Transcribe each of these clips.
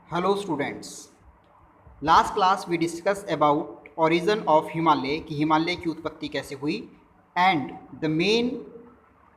Hello students. Last class we discuss about origin of Himalaya कि हिमालय की उत्पत्ति कैसे हुई and the main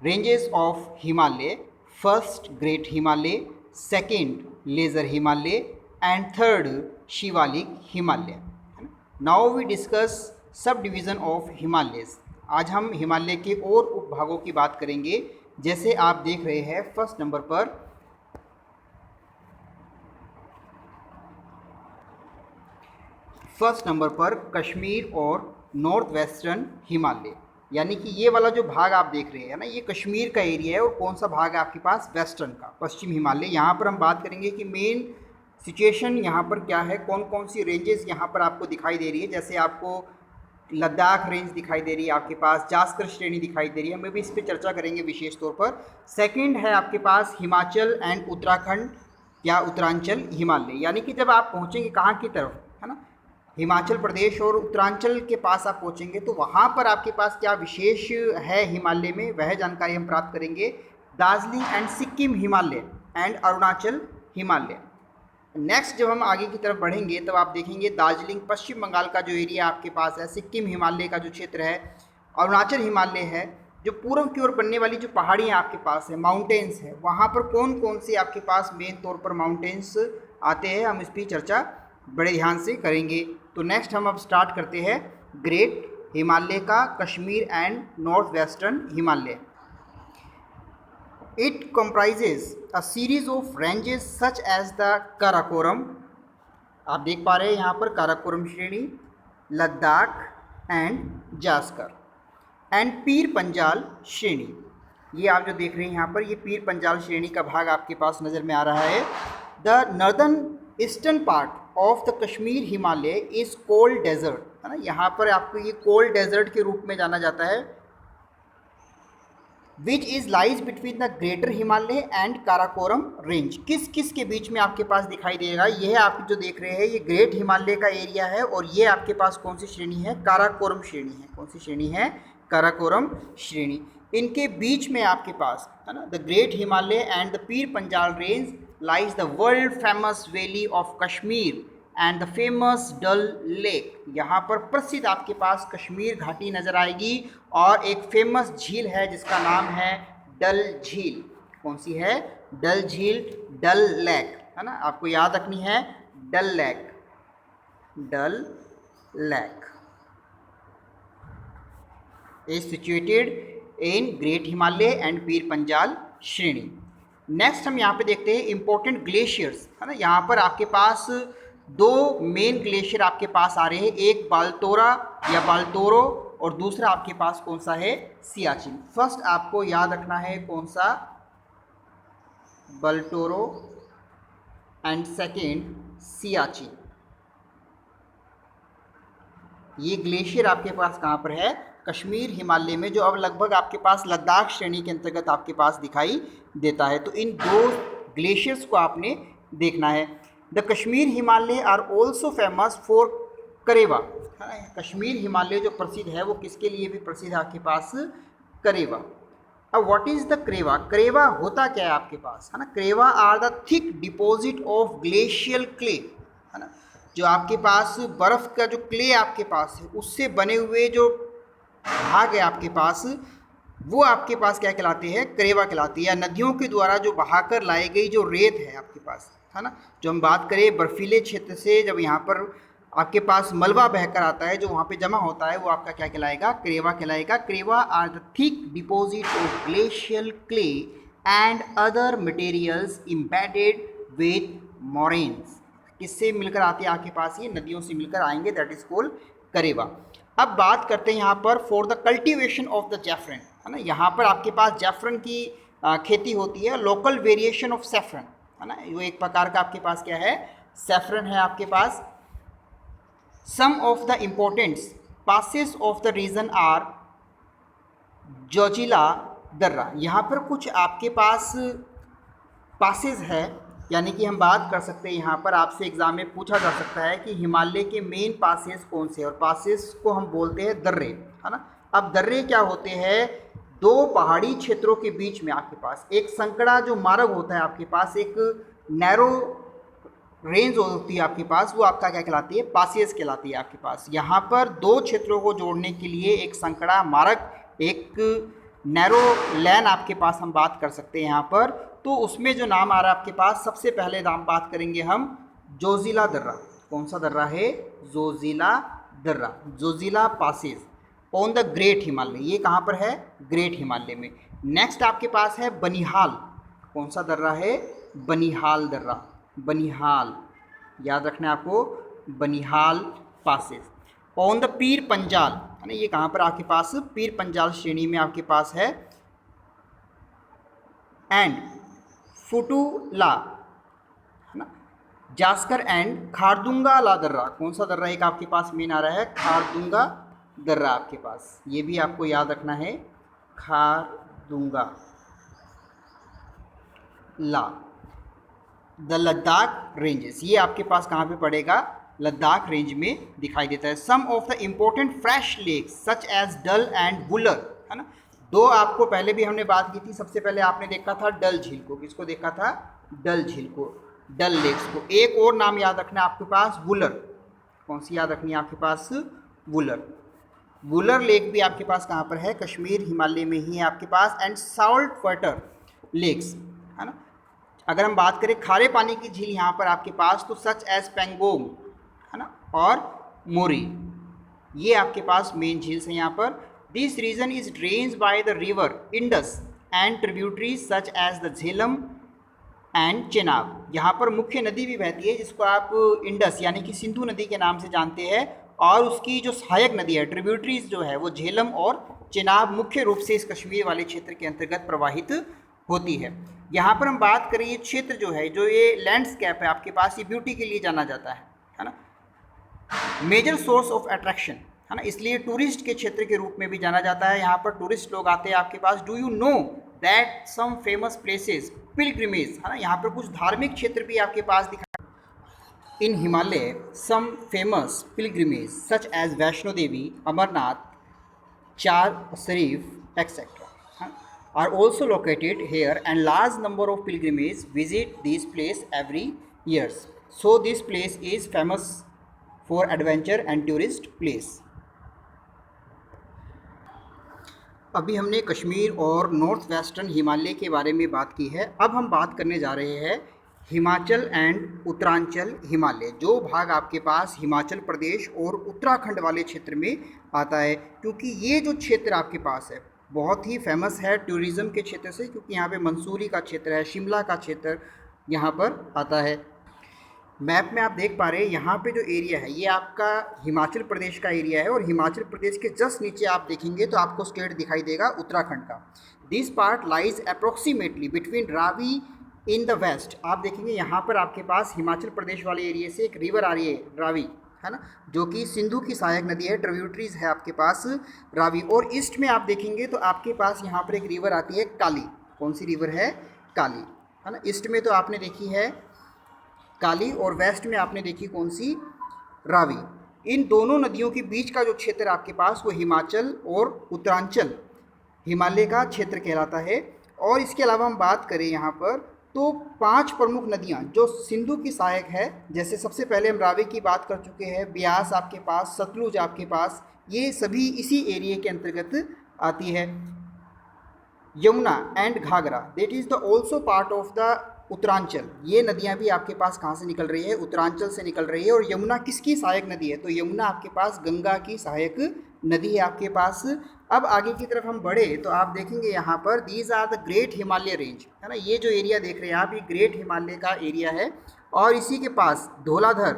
ranges of Himalaya. First great Himalaya, second lesser Himalaya and third Shivalik Himalaya. Now we discuss sub division of Himalayas. आज हम हिमालय के और उपभागों की बात करेंगे। जैसे आप देख रहे हैं फर्स्ट नंबर पर कश्मीर और नॉर्थ वेस्टर्न हिमालय, यानी कि ये वाला जो भाग आप देख रहे हैं ना, ये कश्मीर का एरिया है। और कौन सा भाग है आपके पास? वेस्टर्न का, पश्चिम हिमालय। यहाँ पर हम बात करेंगे कि मेन सिचुएशन यहाँ पर क्या है, कौन कौन सी रेंजेस यहाँ पर आपको दिखाई दे रही है। जैसे आपको लद्दाख रेंज दिखाई दे रही है, आपके पास जास्कर श्रेणी दिखाई दे रही है, हम भी इस पर चर्चा करेंगे विशेष तौर पर। सेकंड है आपके पास हिमाचल एंड उत्तराखंड या उत्तरांचल हिमालय, यानी कि जब आप पहुँचेंगे कहाँ की तरफ, है ना, हिमाचल प्रदेश और उत्तरांचल के पास आप पहुँचेंगे तो वहाँ पर आपके पास क्या विशेष है हिमालय में, वह जानकारी हम प्राप्त करेंगे। Darjeeling and Sikkim Himalaya and Arunachal Himalaya. Next जब हम आगे की तरफ बढ़ेंगे तब आप देखेंगे दार्जिलिंग पश्चिम बंगाल का जो एरिया आपके पास है, सिक्किम हिमालय का जो क्षेत्र है, अरुणाचल हिमालय है, जो पूर्व की ओर बनने वाली जो पहाड़ियाँ आपके पास है, माउंटेन्स है, वहाँ पर कौन कौन से आपके पास मेन तौर पर माउंटेन्स आते हैं, हम इस पर चर्चा बड़े ध्यान से करेंगे। तो नेक्स्ट हम अब स्टार्ट करते हैं ग्रेट हिमालय का, Kashmir and north western Himalaya. It comprises a series of ranges such as the Karakoram, आप देख पा रहे हैं यहाँ पर काराकोरम श्रेणी, लद्दाख एंड जास्कर एंड पीर पंजाल श्रेणी। ये आप जो देख रहे हैं यहाँ पर, ये पीर पंजाल श्रेणी का भाग आपके पास नज़र में आ रहा है। The northern eastern part of the Kashmir Himalaya is cold desert, है ना, यहाँ पर आपको ये कोल्ड डेजर्ट के रूप में जाना जाता है। Which is lies between the greater Himalaya and Karakoram range, किस किस के बीच में आपके पास दिखाई देगा। यह आप जो देख रहे हैं ये ग्रेट हिमालय का एरिया है, और ये आपके पास कौन सी श्रेणी है? काराकोरम श्रेणी है। कौन सी श्रेणी है? काराकोरम श्रेणी। इनके बीच में आपके पास, है ना, the great Himalaya and the Pir Panjal range lies the world famous valley of Kashmir and the famous Dal lake. यहाँ पर प्रसिद्ध आपके पास कश्मीर घाटी नज़र आएगी, और एक फेमस झील है जिसका नाम है डल झील। कौन सी है? डल झील, डल लेक, है ना, आपको याद रखनी है, Dal lake, Dal lake is situated in great Himalaya and Pir Panjal श्रेणी। नेक्स्ट हम यहाँ पे देखते हैं इंपॉर्टेंट ग्लेशियर्स, है ना। यहाँ पर आपके पास दो मेन ग्लेशियर आपके पास आ रहे हैं, एक बाल्तोरा या बाल्तोरो, और दूसरा आपके पास कौन सा है? सियाचिन। फर्स्ट आपको याद रखना है कौन सा? बाल्तोरो एंड सेकेंड सियाचिन। ये ग्लेशियर आपके पास कहाँ पर है? कश्मीर हिमालय में, जो अब लगभग आपके पास लद्दाख श्रेणी के अंतर्गत आपके पास दिखाई देता है। तो इन दो ग्लेशियर्स को आपने देखना है। The Kashmir Himalaya are also famous for karewa, Kashmir Himalaya जो प्रसिद्ध है वो किसके लिए भी प्रसिद्ध है आपके पास? करेवा। अब what is the karewa? Karewa होता क्या है आपके पास, है ना? Karewa are the thick deposit of glacial clay, है ना, जो आपके पास बर्फ़ का जो क्ले आपके पास है उससे बने हुए जो भाग है आपके पास, वो आपके पास क्या कहलाते हैं? करेवा कहलाती है। या नदियों के द्वारा जो बहाकर लाई गई जो रेत है आपके पास, है ना, जो हम बात करें बर्फीले क्षेत्र से, जब यहाँ पर आपके पास मलबा बहकर आता है जो वहाँ पे जमा होता है, वो आपका क्या कहलाएगा? करेवा कहलाएगा। Karewa are the thick deposit of glacial clay and other materials embedded with moraines. किससे मिलकर आते हैं आपके पास? ये नदियों से मिलकर आएंगे, दैट इज कॉल्ड करेवा। अब बात करते हैं यहाँ पर for the cultivation of the saffron, है ना, यहाँ पर आपके पास जैफरन की खेती होती है। लोकल वेरिएशन ऑफ सैफरन, है ना, वो एक प्रकार का आपके पास क्या है? सैफरन है आपके पास। Some of the importants passes of the region are Zojila दर्रा। यहाँ पर कुछ आपके पास पासेस है, यानी कि हम बात कर सकते हैं, यहाँ पर आपसे एग्जाम में पूछा जा सकता है कि हिमालय के मेन पासेस कौन से, और पासेस को हम बोलते हैं दर्रे, है ना। अब दर्रे क्या होते हैं? दो पहाड़ी क्षेत्रों के बीच में आपके पास एक संकड़ा जो मार्ग होता है, आपके पास एक नैरो रेंज होती है आपके पास, वो आपका क्या कहलाती है, पासेस कहलाती है आपके पास। यहाँ पर दो क्षेत्रों को जोड़ने के लिए एक संकड़ा मार्ग, एक नैरो लैन आपके पास हम बात कर सकते हैं यहाँ पर। तो उसमें जो नाम आ रहा है आपके पास, सबसे पहले नाम बात करेंगे हम जोजिला दर्रा। कौन सा दर्रा है, जोजिला दर्रा, Zoji La passes on the great Himalaya. ये कहाँ पर है, ग्रेट हिमालय में। नेक्स्ट आपके पास है बनिहाल। कौन सा दर्रा है, बनिहाल दर्रा, बनिहाल, याद रखना है आपको, Banihal passes on the Pir Panjal, है ना। ये कहाँ पर आपके पास, पीर पंजाल श्रेणी में आपके पास है। एंड फुटूला, है ना, जास्कर एंड खारदुंगा ला दर्रा। कौन सा दर्रा एक आपके पास मेन आ रहा है, खारदुंगा दर्रा आपके पास, ये भी आपको याद रखना है, खारदुंगा ला। द लद्दाख रेंजेस, ये आपके पास कहाँ पे पड़ेगा, लद्दाख रेंज में दिखाई देता है। Some of the important fresh lakes such as Dal and Wular, है ना। दो आपको पहले भी हमने बात की थी, सबसे पहले आपने देखा था डल झील को, किसको देखा था, डल झील को, डल लेक्स को। एक और नाम याद रखना है आपके पास, वुलर। कौन सी याद रखनी है आपके पास, वुलर। वुलर लेक भी आपके पास कहाँ पर है, कश्मीर हिमालय में ही है आपके पास। एंड साल्ट वाटर लेक्स, है ना। अगर हम बात करें खारे पानी की झील यहाँ पर आपके पास, तो सच एज पेंगोंग, है ना, और मोरी, ये आपके पास मेन झील्स हैं यहाँ पर। This region is drains by the river Indus and tributaries such as the Jhelum and Chenab. यहाँ पर मुख्य नदी भी बहती है, जिसको आप इंडस यानी कि सिंधु नदी के नाम से जानते हैं, और उसकी जो सहायक नदी है, ट्रिब्यूटरीज जो है, वो झेलम और चेनाब मुख्य रूप से इस कश्मीर वाले क्षेत्र के अंतर्गत प्रवाहित होती है। यहाँ पर हम बात करें, ये क्षेत्र जो है, जो ये लैंडस्केप है आपके पास, ये ब्यूटी के लिए जाना जाता है ना, मेजर सोर्स ऑफ अट्रैक्शन, है ना, इसलिए टूरिस्ट के क्षेत्र के रूप में भी जाना जाता है। यहाँ पर टूरिस्ट लोग आते हैं आपके पास। Do you know that some famous places pilgrimage, है ना, यहाँ पर कुछ धार्मिक क्षेत्र भी आपके पास दिखा in Himalaya. Some famous pilgrimage such as Vaishno Devi, Amarnath, Char Sharif etcetera are also located here, and large number of pilgrims visit this place every years. So this place is famous for adventure and tourist place. अभी हमने कश्मीर और north western Himalaya के बारे में बात की है। अब हम बात करने जा रहे हैं हिमाचल एंड उत्तरांचल हिमालय, जो भाग आपके पास हिमाचल प्रदेश और उत्तराखंड वाले क्षेत्र में आता है। क्योंकि ये जो क्षेत्र आपके पास है बहुत ही फेमस है टूरिज़्म के क्षेत्र से, क्योंकि यहाँ पे मंसूरी का क्षेत्र है, शिमला का क्षेत्र यहाँ पर आता है। मैप में आप देख पा रहे हैं, यहाँ पे जो एरिया है ये आपका हिमाचल प्रदेश का एरिया है, और हिमाचल प्रदेश के जस्ट नीचे आप देखेंगे तो आपको स्टेट दिखाई देगा उत्तराखंड का। This part lies approximately between Ravi in the west. आप देखेंगे यहाँ पर आपके पास हिमाचल प्रदेश वाले एरिया से एक रिवर आ रही है, रावी, है ना, जो कि सिंधु की सहायक नदी है, ट्रिब्यूटरीज है आपके पास रावी। और ईस्ट में आप देखेंगे तो आपके पास यहाँ पर एक रिवर आती है काली। कौन सी रिवर है, काली, है ना। ईस्ट में तो आपने देखी है काली, और वेस्ट में आपने देखी कौन सी, रावी। इन दोनों नदियों के बीच का जो क्षेत्र आपके पास वो हिमाचल और उत्तरांचल हिमालय का क्षेत्र कहलाता है। और इसके अलावा हम बात करें यहाँ पर तो 5 प्रमुख नदियाँ जो सिंधु की सहायक है, जैसे सबसे पहले हम रावी की बात कर चुके हैं, ब्यास आपके पास, सतलुज आपके पास, ये सभी इसी एरिया के अंतर्गत आती है। Yamuna and Ghaghara that is the also part of the Uttaranchal, ये नदियाँ भी आपके पास कहाँ से निकल रही है, उत्तरांचल से निकल रही है। और यमुना किसकी सहायक नदी है, तो यमुना आपके पास गंगा की सहायक नदी है आपके पास। अब आगे की तरफ हम बढ़े तो आप देखेंगे यहाँ पर these are the great Himalaya range, है ना। ये जो एरिया देख रहे हैं आप, ये ग्रेट हिमालय का एरिया है, और इसी के पास धौलाधर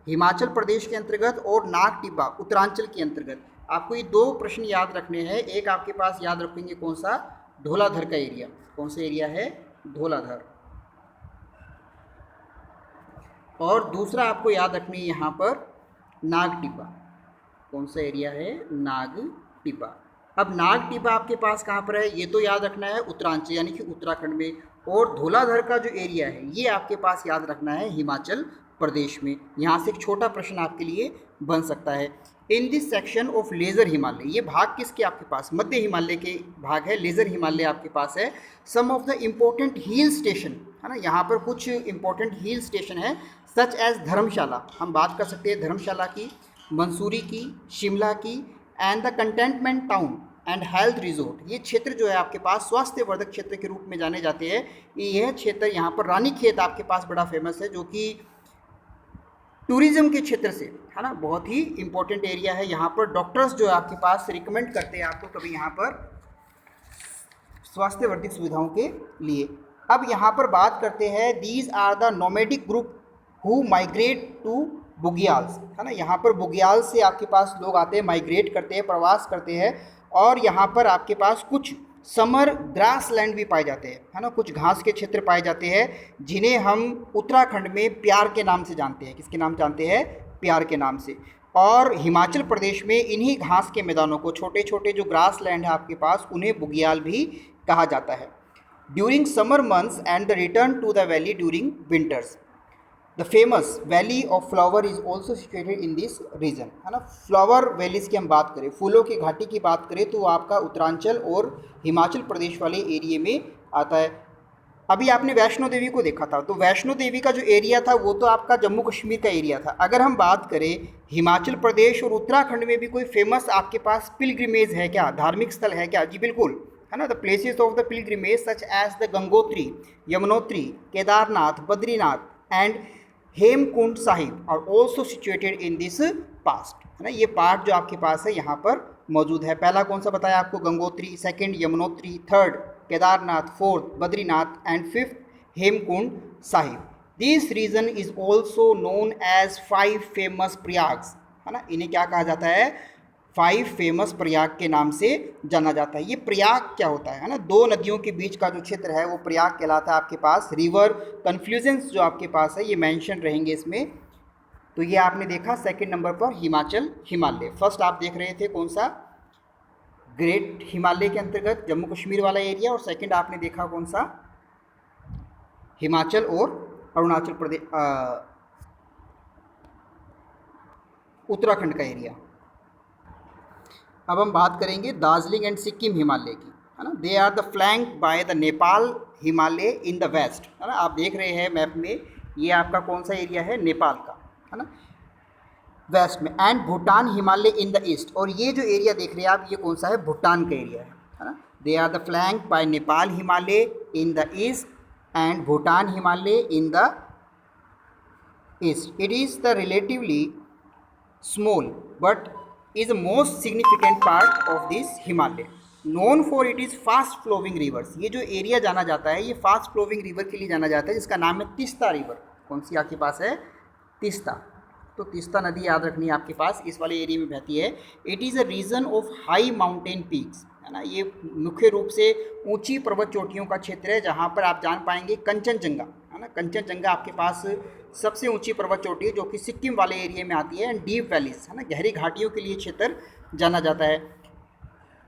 हिमाचल प्रदेश के अंतर्गत और नाग टिब्बा उत्तरांचल के अंतर्गत। आपको ये 2 प्रश्न याद रखने हैं। एक आपके पास याद रखेंगे कौन सा, धौलाधर का एरिया, कौन सा एरिया है, धौलाधर। और दूसरा आपको याद रखनी है यहाँ पर नाग टिब्बा, कौन सा एरिया है, नाग टिब्बा। अब नाग टिब्बा आपके पास कहाँ पर है, ये तो याद रखना है उत्तरांचल यानी कि उत्तराखंड में। और धौलाधर का जो एरिया है ये आपके पास याद रखना है हिमाचल प्रदेश में। यहाँ से एक छोटा प्रश्न आपके लिए बन सकता है। In this section of laser Himalaya, ये भाग किसके आपके पास, मध्य हिमालय के भाग है, लेज़र हिमालय आपके पास है। Some of the important hill station है ना। यहाँ पर कुछ इंपॉर्टेंट हिल स्टेशन है सच एज धर्मशाला, हम बात कर सकते हैं धर्मशाला की, मंसूरी की, शिमला की, and the containment town and health resort. ये क्षेत्र जो है आपके पास स्वास्थ्यवर्धक क्षेत्र के रूप में जाने जाते हैं। यह क्षेत्र यहाँ पर रानीखेत आपके पास बड़ा फेमस है, जो कि टूरिज्म के क्षेत्र से, है ना, बहुत ही इंपॉर्टेंट एरिया है। यहाँ पर डॉक्टर्स जो है आपके पास रिकमेंड करते हैं आपको कभी यहाँ पर स्वास्थ्यवर्धक सुविधाओं के लिए। अब यहाँ पर बात करते हैं, these are the nomadic group who migrate to bugyals, है ना। यहाँ पर बुग्याल से आपके पास लोग आते हैं, माइग्रेट करते हैं, प्रवास करते हैं, और यहाँ पर आपके पास कुछ समर ग्रास लैंड भी पाए जाते हैं, है ना, कुछ घास के क्षेत्र पाए जाते हैं, जिन्हें हम उत्तराखंड में प्यार के नाम से जानते हैं। किसके नाम जानते हैं? प्यार के नाम से। और हिमाचल प्रदेश में इन्हीं घास के मैदानों को, छोटे छोटे जो ग्रास लैंड है आपके पास, उन्हें बुग्याल भी कहा जाता है। During summer months and the return to the valley during winters, the famous valley of flower is also situated in this region, है ना। फ्लावर वैलीज की हम बात करें, फूलों की घाटी की बात करें, तो आपका उत्तरांचल और हिमाचल प्रदेश वाले एरिए में आता है। अभी आपने वैष्णो देवी को देखा था, तो वैष्णो देवी का जो एरिया था वो तो आपका जम्मू कश्मीर का एरिया था। अगर हम बात करें हिमाचल प्रदेश और उत्तराखंड में भी कोई फेमस आपके पास पिलग्रिमेज है क्या, धार्मिक स्थल है क्या? जी बिल्कुल, है ना। The places of the pilgrimage such as the Gangotri, Yamunotri, Kedarnath, Badrinath and Hemkund Sahib are also situated in this past, है ना। ये पार्ट जो आपके पास है यहाँ पर मौजूद है। पहला कौन सा बताया आपको? Gangotri, second Yamunotri, third Kedarnath, fourth Badrinath and fifth Hemkund Sahib. This region is also known as 5 famous Prayags, है ना। इन्हें क्या कहा जाता है? 5 फेमस प्रयाग के नाम से जाना जाता है। ये प्रयाग क्या होता है ना, 2 नदियों के बीच का जो क्षेत्र है वो प्रयाग कहलाता है आपके पास। रिवर कन्फ्लुएंस जो आपके पास है ये मेंशन रहेंगे इसमें। तो ये आपने देखा सेकंड नंबर पर हिमाचल हिमालय। फर्स्ट आप देख रहे थे कौन सा? ग्रेट हिमालय के अंतर्गत जम्मू कश्मीर वाला एरिया, और सेकंड आपने देखा कौन सा? हिमाचल और अरुणाचल प्रदेश, उत्तराखंड का एरिया। अब हम बात करेंगे दार्जिलिंग एंड सिक्किम हिमालय की, है ना। They are the flank by the Nepal Himalaya in the west, है ना। आप देख रहे हैं मैप में, ये आपका कौन सा एरिया है? नेपाल का, है ना, वेस्ट में। And Bhutan Himalaya in the east, और ये जो एरिया देख रहे हैं आप, ये कौन सा है? भूटान का एरिया है ना। They are the flank by Nepal Himalaya in the east and Bhutan Himalaya in the east. It is the relatively small but is the most significant part of this Himalaya, known for it is fast flowing rivers। ये जो area जाना जाता है ये fast flowing river के लिए जाना जाता है, जिसका नाम है तीस्ता रिवर। कौन सी आपके पास है? तीस्ता। तो तीस्ता नदी याद रखनी है आपके पास, इस वाले एरिया में बहती है। It is a region of high mountain peaks, है ना। ये मुख्य रूप से ऊंची पर्वत चोटियों का क्षेत्र है, जहाँ पर आप जान पाएंगे कंचनजंगा, है ना। कंचनजंगा आपके पास सबसे ऊंची पर्वत चोटी है, जो कि सिक्किम वाले एरिया में आती है। एंड डीप वैलीज, है ना, गहरी घाटियों के लिए क्षेत्र जाना जाता है।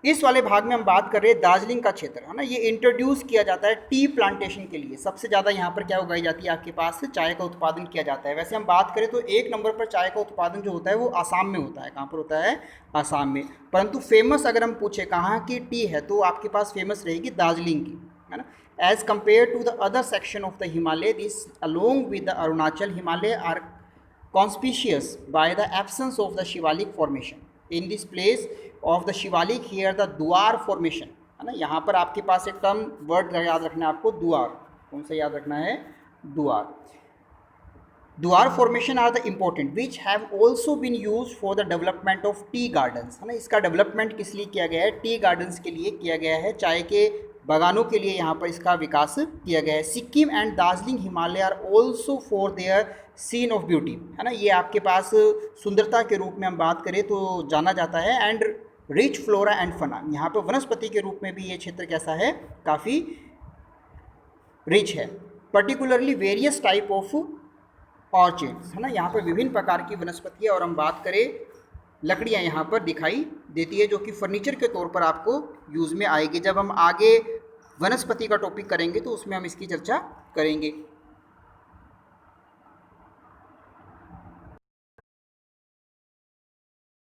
इस वाले भाग में हम बात कर रहे हैं दार्जिलिंग का क्षेत्र, है ना। ये इंट्रोड्यूस किया जाता है टी प्लांटेशन के लिए। सबसे ज़्यादा यहाँ पर क्या उगाई जाती है? आपके पास चाय का उत्पादन किया जाता है। वैसे हम बात करें तो 1 नंबर पर चाय का उत्पादन जो होता है वो आसाम में होता है। कहाँ पर होता है? आसाम में। परंतु फेमस अगर हम पूछे कहाँ की टी है, तो आपके पास फेमस रहेगी दार्जिलिंग की, है ना। As compared to the other section of the Himalaya, this along with the Arunachal Himalaya are conspicuous by the absence of the Shivalik formation. In this place of the Shivalik here the Duar formation, है ना। यहाँ पर आपके पास एक term word याद रखना है आपको, दुआर। कौन सा याद रखना है? Duar. Duar formation are the important which have also been use for the development of tea gardens, है ना। इसका डेवलपमेंट किस लिए किया गया है? टी गार्डन्स के लिए किया गया है, चाय के बागानों के लिए यहाँ पर इसका विकास किया गया है। Sikkim and Darjeeling Himalaya are also for their scene of beauty, है ना। ये आपके पास सुंदरता के रूप में हम बात करें तो जाना जाता है। एंड रिच फ्लोरा एंड फना, यहाँ पर वनस्पति के रूप में भी ये क्षेत्र कैसा है? काफ़ी रिच है। Particularly various type of orchids, है ना। यहाँ पर विभिन्न प्रकार की वनस्पति है। और हम बात करें लकड़ियाँ यहाँ पर दिखाई देती है, जो कि फर्नीचर के तौर पर आपको यूज़ में आएगी। जब हम आगे वनस्पति का टॉपिक करेंगे तो उसमें हम इसकी चर्चा करेंगे।